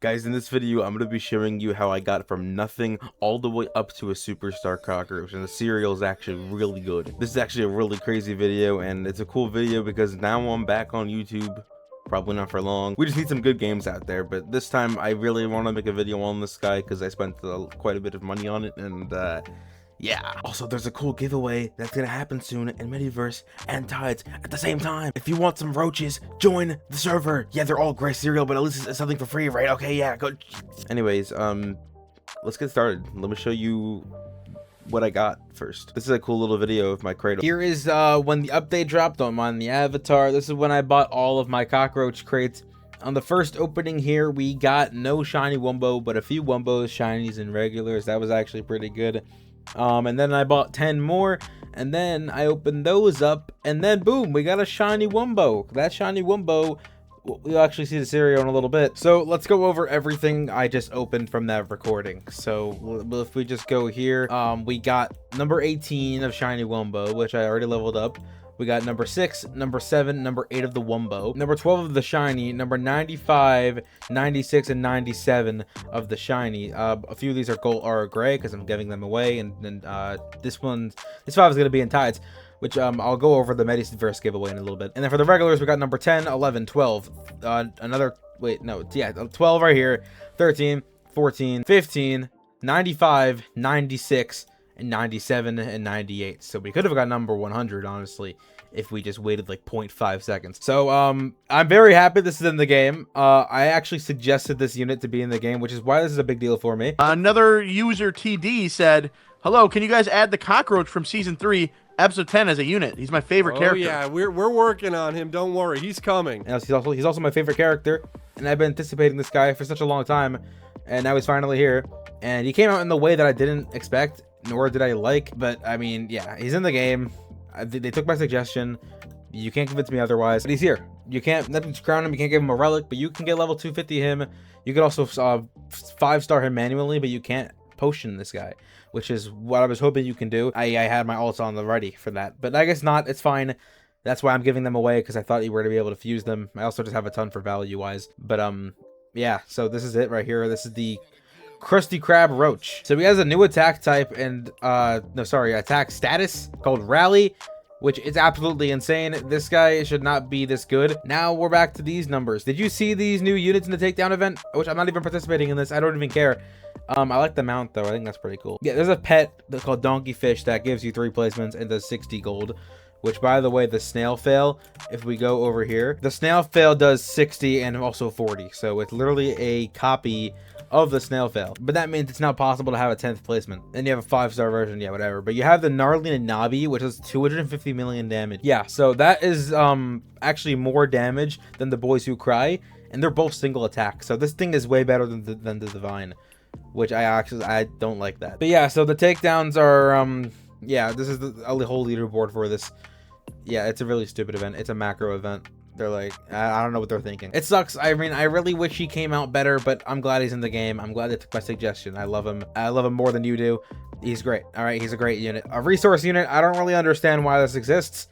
Guys, in this video, I'm going to be showing you how I got from nothing all the way up to a superstar cockroach, and the cereal is actually really good. This is actually a really crazy video, and it's a cool video because now I'm back on YouTube. Probably not for long. We just need some good games out there, but this time I really want to make a video on this guy because I spent quite a bit of money on it, and yeah. Also, there's a cool giveaway that's gonna happen soon in MeddyVerse and Tides at the same time. If you want some roaches, join the server. Yeah, they're all gray cereal, but at least it's something for free, right? Okay, yeah, go. Anyways, let's get started. Let me show you what I got first. This is a cool little video of my cradle. Here is when the update dropped on the avatar. This is when I bought all of my cockroach crates. On the first opening here, we got no shiny Wumbo, but a few Wumbos, shinies, and regulars. That was actually pretty good. And then I bought 10 more, and then I opened those up, and then boom, we got a shiny Wumbo. That shiny Wumbo, we'll actually see the cereal in a little bit. So let's go over everything I just opened from that recording. So if we just go here, we got number 18 of shiny Wumbo, which I already leveled up. We got number 6, number 7, number 8 of the Wumbo, number 12 of the shiny, number 95, 96, and 97 of the shiny. A few of these are gold or gray because I'm giving them away, and then this 5 is gonna be in Tides, which I'll go over the MeddyVerse giveaway in a little bit. And then for the regulars, we got number 10, 11, 12, another, wait, no, yeah, 12 right here, 13, 14, 15, 95, 96, and 97 and 98. So we could have got number 100, honestly, if we just waited like 0.5 seconds. So I'm very happy this is in the game. I actually suggested this unit to be in the game, which is why this is a big deal for me. Another user, TD, said, "Hello, can you guys add the cockroach from season 3 episode 10 as a unit? He's my favorite character." Oh yeah, we're working on him. Don't worry, he's coming. And he's also my favorite character, and I've been anticipating this guy for such a long time, and now he's finally here. And he came out in the way that I didn't expect, nor did I like. But I mean, yeah, he's in the game. They took my suggestion. You can't convince me otherwise. But he's here. You can't, nothing's crown him. You can't give him a relic, but you can get level 250 him. You could also 5-star him manually, but you can't potion this guy, which is what I was hoping you can do. I had my ults on the ready for that, but I guess not. It's fine. That's why I'm giving them away, because I thought you were to be able to fuse them. I also just have a ton for value wise. But yeah. So this is it right here. This is the Krusty Krab Roach. So he has a new attack type and attack status called Rally, which is absolutely insane. This guy should not be this good. Now we're back to these numbers. Did you see these new units in the takedown event? Which I'm not even participating in this. I don't even care. I like the mount though. I think that's pretty cool. Yeah, there's a pet that's called Donkey Fish that gives you 3 placements and does 60 gold. Which, by the way, the snail fail, if we go over here, the snail fail does 60 and also 40. So it's literally a copy of the snail fail, but that means it's not possible to have a 10th placement. And you have a 5-star version, yeah, whatever. But you have the gnarly and Nabi, which does 250 million damage. Yeah, so that is actually more damage than the Boys Who Cry, and they're both single attack. So this thing is way better than the Divine, which I don't like that. But yeah, so the takedowns are yeah, this is the whole leaderboard for this. Yeah, it's a really stupid event. It's a macro event. They're like, I don't know what they're thinking. It sucks. I mean, I really wish he came out better, but I'm glad he's in the game. I'm glad they took my suggestion. I love him. I love him more than you do. He's great. All right, he's a great unit. A resource unit. I don't really understand why this exists,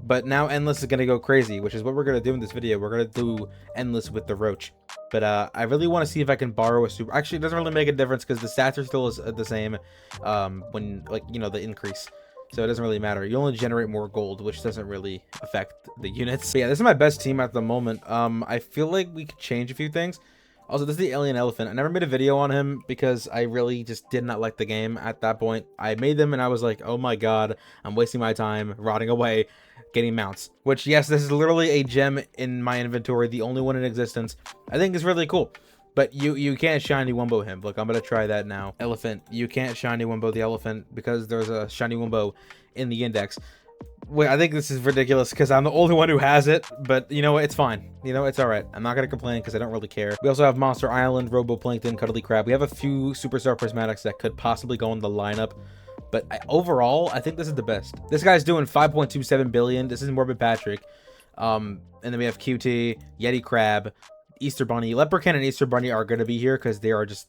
but now Endless is going to go crazy, which is what we're going to do in this video. We're going to do Endless with the Roach. But I really want to see if I can borrow a super. Actually, it doesn't really make a difference because the stats are still the same when, like, you know, the increase. So it doesn't really matter. You only generate more gold, which doesn't really affect the units. But yeah, this is my best team at the moment. I feel like we could change a few things. Also, this is the alien elephant. I never made a video on him because I really just did not like the game at that point. I made them and I was like, oh my god, I'm wasting my time rotting away getting mounts. Which, yes, this is literally a gem in my inventory, the only one in existence. I think is really cool. But you can't shiny Wumbo him. Look, I'm going to try that now. Elephant. You can't shiny Wumbo the elephant because there's a shiny Wumbo in the index. Wait, I think this is ridiculous because I'm the only one who has it. But you know what? It's fine. You know, it's all right. I'm not going to complain because I don't really care. We also have Monster Island, Roboplankton, Cuddly Crab. We have a few Superstar Prismatics that could possibly go in the lineup. But overall, I think this is the best. This guy's doing 5.27 billion. This is Morbid Patrick. And then we have QT, Yeti Crab, Easter Bunny. Leprechaun and Easter Bunny are going to be here because they are just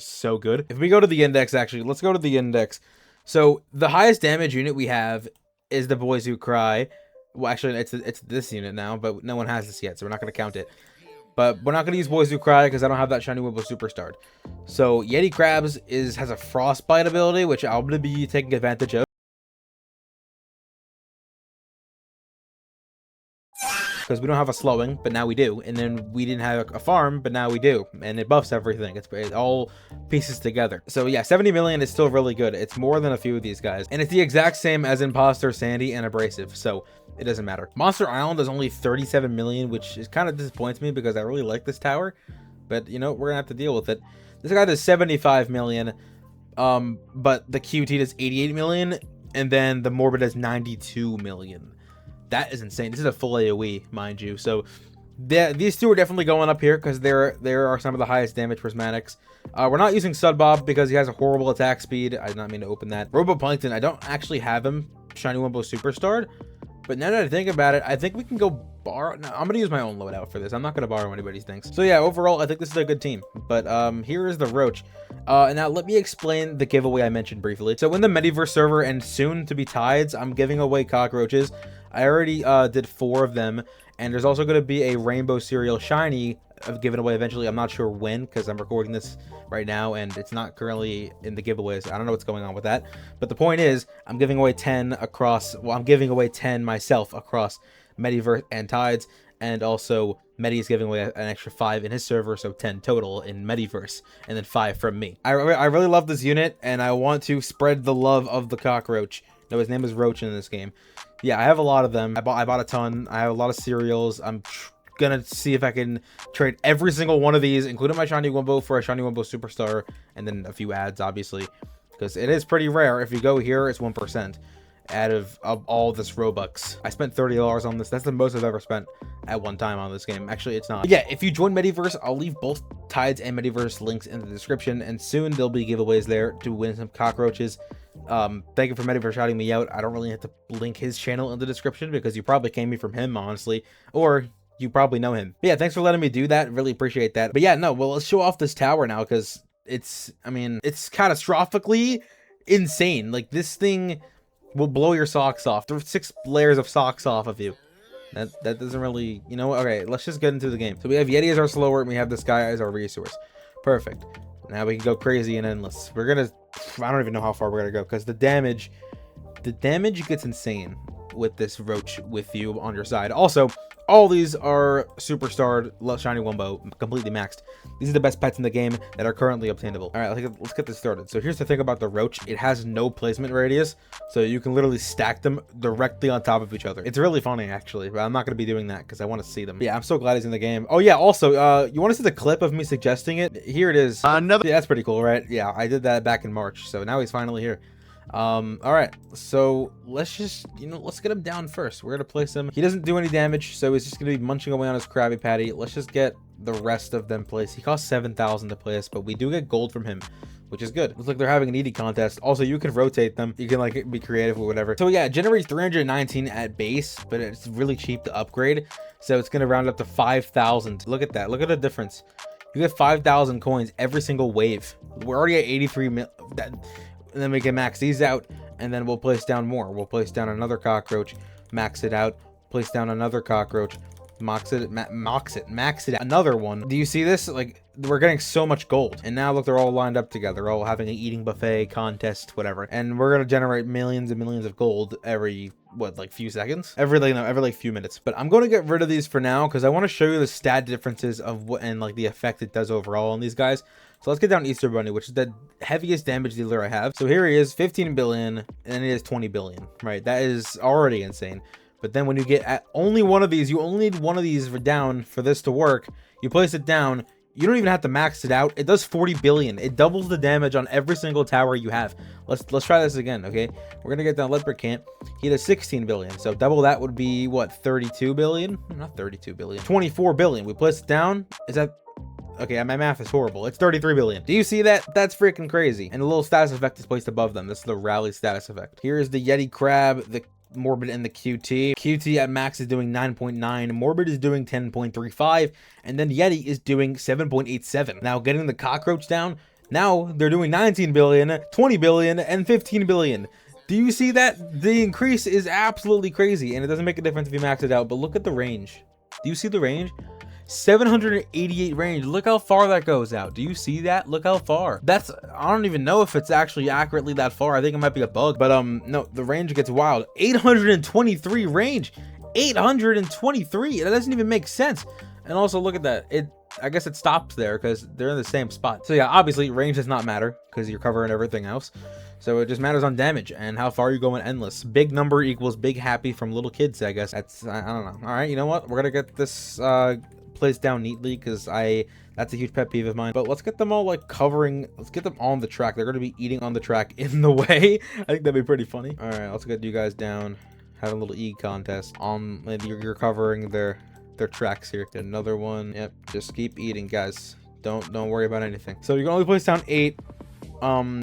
so good. If we go to the index, actually, let's go to the index. So the highest damage unit we have is the Boys Who Cry. Well, actually, it's this unit now, but no one has this yet, so we're not going to count it. But we're not going to use Boys Who Cry because I don't have that shiny Wimble Superstar. So Yeti Crabs has a Frostbite ability, which I'm going to be taking advantage of. Because we don't have a slowing, but now we do. And then we didn't have a farm, but now we do. And it buffs everything. It all pieces together. So yeah, 70 million is still really good. It's more than a few of these guys. And it's the exact same as Imposter, Sandy, and Abrasive. So it doesn't matter. Monster Island is only 37 million, which is kind of disappoints me because I really like this tower. But you know, we're gonna have to deal with it. This guy does 75 million. But the QT does 88 million. And then the Morbid does 92 million. That is insane. This is a full AoE, mind you. So these two are definitely going up here because there are some of the highest damage prismatics. We're not using SpongeBob because he has a horrible attack speed. I did not mean to open that. Roboplankton, I don't actually have him shiny Wimble Superstarred, but now that I think about it, I think we can go borrow. No, I'm gonna use my own loadout for this. I'm not gonna borrow anybody's things. So yeah, overall, I think this is a good team. But here is the Roach. And now let me explain the giveaway I mentioned briefly. So in the MeddyVerse server and soon to be Tides, I'm giving away cockroaches. I already did 4 of them, and there's also going to be a Rainbow Cereal Shiny given away eventually. I'm not sure when because I'm recording this right now and it's not currently in the giveaways. I don't know what's going on with that, but the point is I'm giving away 10 across. Well, I'm giving away 10 myself across MeddyVerse and Tides, and also Meddy is giving away an extra 5 in his server, so 10 total in MeddyVerse, and then 5 from me. I really love this unit, and I want to spread the love of the cockroach. No, his name is Roach in this game. Yeah, I have a lot of them. I bought a ton. I have a lot of cereals. I'm gonna see if I can trade every single one of these, including my shiny Wimble, for a shiny Wimble Superstar, and then a few ads, obviously, because it is pretty rare. If you go here, it's 1% out of all this Robux. I spent $30 on this. That's the most I've ever spent at one time on this game. Actually, it's not. But yeah, if you join MeddyVerse, I'll leave both Tides and MeddyVerse links in the description, and soon there'll be giveaways there to win some cockroaches. Thank you for MeddyVerse shouting me out. I don't really have to link his channel in the description because you probably came from him, honestly, or you probably know him. But yeah, thanks for letting me do that. Really appreciate that. But yeah, no, well, let's show off this tower now because it's catastrophically insane. Like, this thing will blow your socks off. There's 6 layers of socks off of you. That doesn't really, you know what? Okay, let's just get into the game. So we have Yeti as our slower, and we have this guy as our resource. Perfect. Now we can go crazy and endless. I don't even know how far we're gonna go because the damage gets insane with this Roach with you on your side. Also, all these are superstarred shiny Wimble, completely maxed. These are the best pets in the game that are currently obtainable. All right, let's get this started. So here's the thing about the Roach. It has no placement radius, so you can literally stack them directly on top of each other. It's really funny, actually, but I'm not going to be doing that because I want to see them. Yeah, I'm so glad he's in the game. Oh yeah, also, you want to see the clip of me suggesting it? Here it is. Yeah, that's pretty cool, right? Yeah, I did that back in March, so now he's finally here. All right, so let's just, let's get him down first. We're gonna place him. He doesn't do any damage, so he's just gonna be munching away on his Krabby Patty. Let's just get the rest of them placed. He costs 7,000 to place, but we do get gold from him, which is good. Looks like they're having an eating contest. Also, you can rotate them. You can like be creative or whatever. So yeah, it generates 319 at base, but it's really cheap to upgrade. So it's gonna round up to 5,000. Look at that. Look at the difference. You get 5,000 coins every single wave. We're already at 83 mil. And then we can max these out, and then we'll place down more. We'll place down another cockroach, max it out, place down another cockroach, max it out, another one. Do you see this? Like, we're getting so much gold. And now look, they're all lined up together. They're all having an eating buffet contest, whatever. And we're gonna generate millions and millions of gold every, what, like few seconds? Every few minutes. But I'm gonna get rid of these for now because I want to show you the stat differences of what and like the effect it does overall on these guys. So let's get down Easter Bunny, which is the heaviest damage dealer I have. So here he is, 15 billion, and it is 20 billion, right? That is already insane. But then when you get at only one of these, you only need one of these down for this to work. You place it down. You don't even have to max it out. It does 40 billion. It doubles the damage on every single tower you have. Let's try this again, okay? We're gonna get down Leopard Camp. He does 16 billion. So double that would be what? 32 billion? Not 32 billion. 24 billion. We place it down. Is that? Okay, my math is horrible. It's 33 billion. Do you see that? That's freaking crazy. And the little status effect is placed above them. This is the rally status effect. Here's the Yeti Crab, the Morbid, and the QT. QT at max is doing 9.9. Morbid is doing 10.35. And then Yeti is doing 7.87. Now, getting the cockroach down, now they're doing 19 billion, 20 billion, and 15 billion. Do you see that? The increase is absolutely crazy. And it doesn't make a difference if you max it out. But look at the range. Do you see the range? 788 range. Look how far that goes out. Do you see that? Look how far. That's, I don't even know if it's actually accurately that far. I think it might be a bug, but no, the range gets wild. 823 range. 823. That doesn't even make sense. And also look at that. I guess it stops there because they're in the same spot. So yeah, obviously range does not matter because you're covering everything else. So it just matters on damage and how far you go in endless. Big number equals big happy from little kids, I guess. That's, I don't know. All right, you know what? We're gonna get this placed down neatly because that's a huge pet peeve of mine. But let's get them all like covering. Let's get them on the track. They're gonna be eating on the track in the way. I think that'd be pretty funny. All right, let's get you guys down. Have a little eat contest on. You're covering their tracks here. Get another one. Yep, just keep eating, guys. Don't worry about anything. So you can only place down 8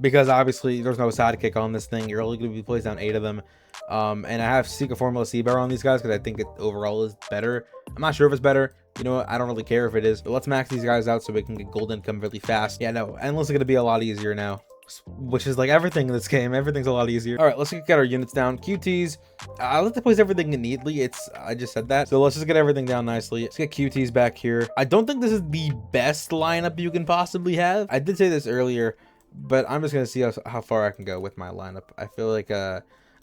because obviously there's no sidekick on this thing. You're only going to be placed down 8 of them. And I have Seek a Formula C bar on these guys because I think it overall is better. I'm not sure if it's better. You know what? I don't really care if it is, but let's max these guys out so we can get gold income really fast. Yeah, no, endless is going to be a lot easier now, which is like everything in this game. Everything's a lot easier. All right, let's get our units down. QTs, I like to place everything neatly. I just said that, so let's just get everything down nicely. Let's get QTs back here. I don't think this is the best lineup you can possibly have. I did say this earlier, but I'm just gonna see how far I can go with my lineup. I feel like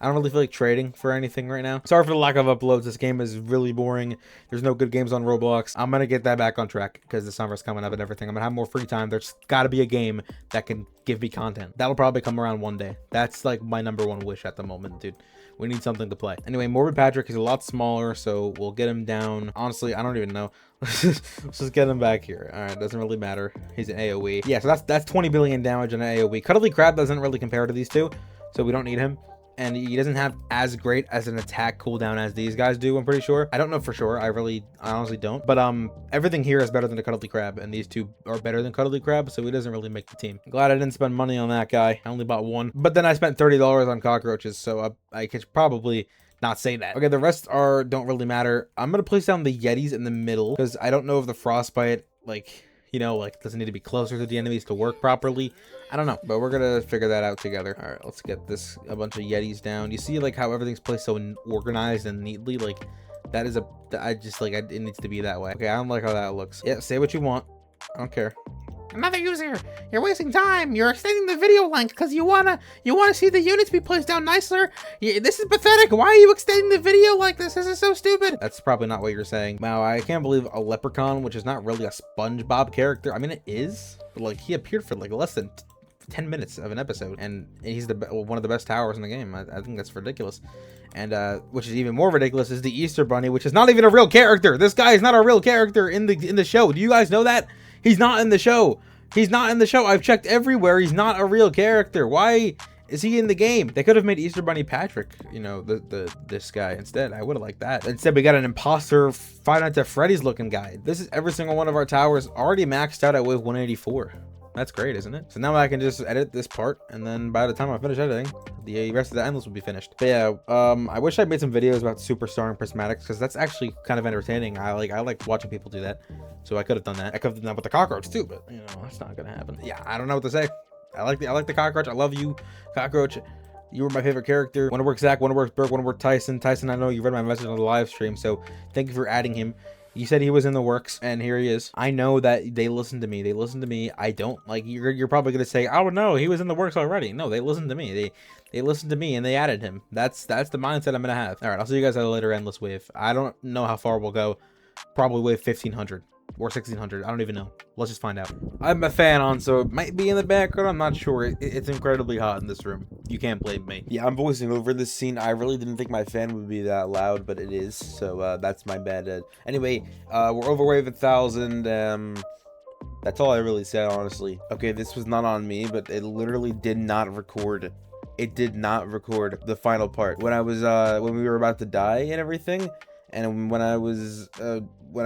I don't really feel like trading for anything right now. Sorry for the lack of uploads. This game is really boring. There's no good games on Roblox. I'm going to get that back on track because the summer's coming up and everything. I'm going to have more free time. There's got to be a game that can give me content. That'll probably come around one day. That's like my #1 wish at the moment, dude. We need something to play. Anyway, Morbid Patrick is a lot smaller, so we'll get him down. Honestly, I don't even know. Let's just get him back here. All right, doesn't really matter. He's an AoE. Yeah, so that's 20 billion damage on an AoE. Cuddly Crab doesn't really compare to these two, so we don't need him. And he doesn't have as great as an attack cooldown as these guys do, I'm pretty sure. I don't know for sure. I honestly don't. But everything here is better than the Cuddly Crab, and these two are better than Cuddly Crab, so he doesn't really make the team. Glad I didn't spend money on that guy. I only bought one. But then I spent $30 on cockroaches, so I could probably not say that. Okay, the rest don't really matter. I'm gonna place down the Yetis in the middle, because I don't know if the Frostbite, like, you know, like, doesn't need to be closer to the enemies to work properly. I don't know, but we're gonna figure that out together. All right, let's get a bunch of Yetis down. You see, like, how everything's placed so organized and neatly? Like, that is it needs to be that way. Okay, I don't like how that looks. Yeah, say what you want. I don't care. Another user, you're wasting time. You're extending the video length because you wanna see the units be placed down nicer. This is pathetic. Why are you extending the video like this? This is so stupid. That's probably not what you're saying. Wow, I can't believe a leprechaun, which is not really a SpongeBob character. I mean, it is, but like he appeared for like less than 10 minutes of an episode, and he's one of the best towers in the game. I think that's ridiculous. And which is even more ridiculous is the Easter Bunny, which is not even a real character. This guy is not a real character in the show. Do you guys know that? He's not in the show. He's not in the show. I've checked everywhere. He's not a real character. Why is he in the game? They could have made Easter Bunny Patrick, you know, this guy instead. I would have liked that. Instead, we got an imposter Five Nights at Freddy's looking guy. This is every single one of our towers already maxed out at wave 184. That's great, isn't it? So now I can just edit this part, and then by the time I finish editing, the rest of the endless will be finished. But yeah, I wish I made some videos about superstar and prismatics, because that's actually kind of entertaining. I like watching people do that. So I could have done that. I could have done that with the cockroach too, but you know, that's not gonna happen. Yeah, I don't know what to say. I like the cockroach. I love you, cockroach. You were my favorite character. Want to work Zach, want to work Burke, want to work Tyson. Tyson, I know you read my message on the live stream, so thank you for adding him. You said he was in the works, and here he is. I know that they listen to me. They listen to me. I don't like. You're probably gonna say, "Oh no, he was in the works already." No, they listened to me. They listened to me, and they added him. That's the mindset I'm gonna have. All right, I'll see you guys at a later endless wave. I don't know how far we'll go. Probably wave 1500 or 1600. I don't even know. Let's just find out. I have my fan on, so it might be in the background. I'm not sure. It's incredibly hot in this room. You can't blame me. Yeah, I'm voicing over this scene. I really didn't think my fan would be that loud, but it is. So that's my bad. Anyway, we're over wave 1000. That's all I really said, honestly. Okay, this was not on me, but it literally did not record. It did not record the final part when I was when we were about to die and everything. And when I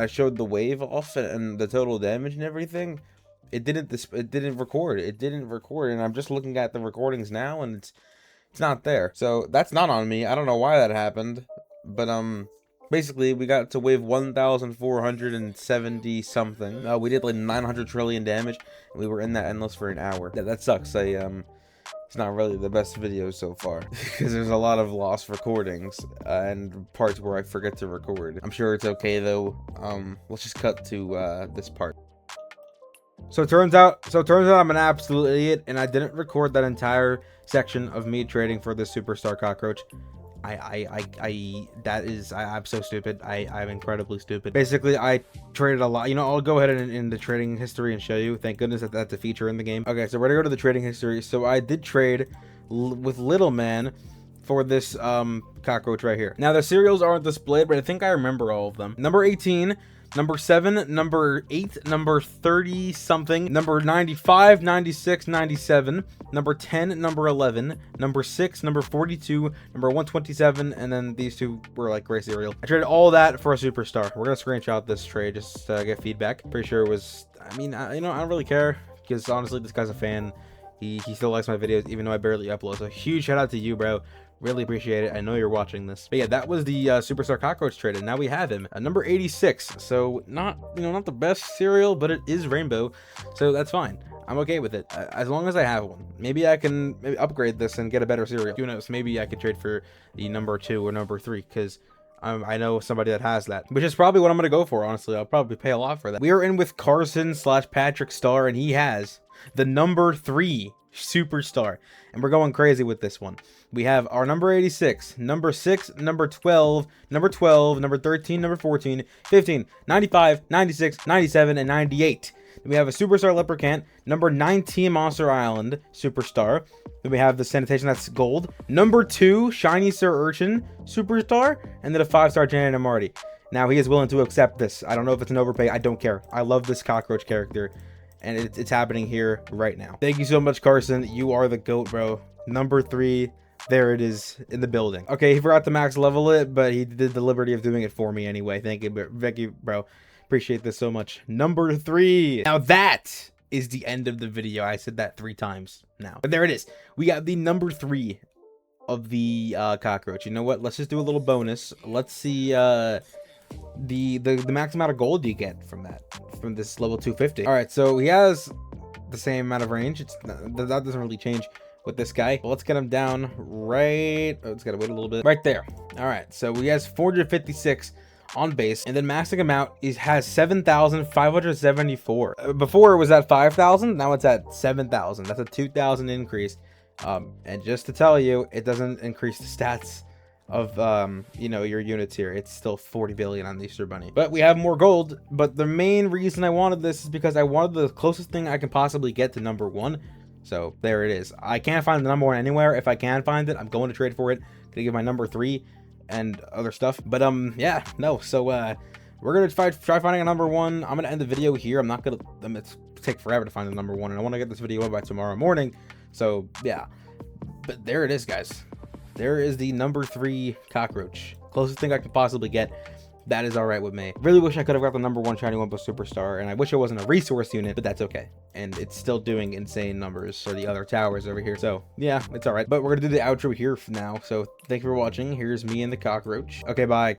showed the wave off and the total damage and everything, it didn't record. It didn't record, and I'm just looking at the recordings now, and it's not there. So that's not on me. I don't know why that happened, but basically we got to wave 1470 something. We did like 900 trillion damage, and we were in that endless for an hour. Yeah, that sucks. it's not really the best video so far because there's a lot of lost recordings and parts where I forget to record. I'm sure it's okay though. Let's just cut to this part. So it turns out I'm an absolute idiot, and I didn't record that entire section of me trading for this superstar cockroach. I'm so stupid. I'm incredibly stupid. Basically, I traded a lot. You know, I'll go ahead and in the trading history and show you. Thank goodness that that's a feature in the game. Okay, so we're gonna go to the trading history. So I did trade with Little Man for this cockroach right here. Now the serials aren't displayed, but I think I remember all of them. Number 18. Number 7, number 8, number 30 something, number 95, 96, 97, number 10, number 11, number 6, number 42, number 127, and then these two were like gray cereal. I traded all that for a superstar. We're gonna screenshot this trade just to get feedback. Pretty sure it was, I mean, you know, I don't really care because honestly, this guy's a fan. He still likes my videos even though I barely upload. So huge shout out to you, bro. Really appreciate it. I know you're watching this. But yeah, that was the superstar cockroach trade, and now we have him. Number 86. So not, you know, not the best cereal, but it is rainbow, so that's fine. I'm okay with it as long as I have one. Maybe I can upgrade this and get a better cereal. Who knows? Maybe I could trade for the number 2 or number 3 because I know somebody that has that, which is probably what I'm gonna go for. Honestly, I'll probably pay a lot for that. We are in with Carson/Patrick Star, and he has the number 3 superstar, and we're going crazy with this one. We have our number 86, number 6, number 12, number 12, number 13, number 14, 15, 95, 96, 97, and 98. Then we have a superstar leprechaun, number 19 Monster Island superstar. Then we have the sanitation, that's gold. Number 2 shiny Sir Urchin superstar, and then a 5-star Janet and Marty. Now he is willing to accept this. I don't know if it's an overpay. I don't care. I love this cockroach character, and it's happening here right now. Thank you so much, Carson. You are the GOAT, bro. Number 3. There it is in the building. Okay, he forgot to max level it, but he did the liberty of doing it for me anyway. Thank you, bro. Appreciate this so much. Number 3. Now that is the end of the video. I said that 3 times now. But there it is. We got the number 3 of the cockroach. You know what? Let's just do a little bonus. Let's see the max amount of gold you get from that, from this level 250. All right, so he has the same amount of range. That doesn't really change with this guy. Well, let's get him down right. Oh, it's gotta wait a little bit. Right there. All right, so he has 456 on base, and then maxing him out, he has 7,574. Before it was at 5,000. Now it's at 7,000. That's a 2,000 increase. And just to tell you, it doesn't increase the stats of you know, your units here. It's still 40 billion on the Easter Bunny, but we have more gold. But the main reason I wanted this is because I wanted the closest thing I can possibly get to number 1. So there it is. I can't find the number 1 anywhere. If I can find it, I'm going to trade for it. Gonna give my number 3 and other stuff. But yeah, no. So we're gonna try finding a number 1. I'm gonna end the video here. I'm not gonna take forever to find the number 1, and I want to get this video up by tomorrow morning. So yeah, but there it is, guys. There is the number 3 cockroach. Closest thing I could possibly get. That is all right with me. Really wish I could have got the number 1 shiny Wumpa superstar, and I wish it wasn't a resource unit, but that's okay. And it's still doing insane numbers for the other towers over here. So yeah, it's all right. But we're gonna do the outro here now. So thank you for watching. Here's me and the cockroach. Okay, bye.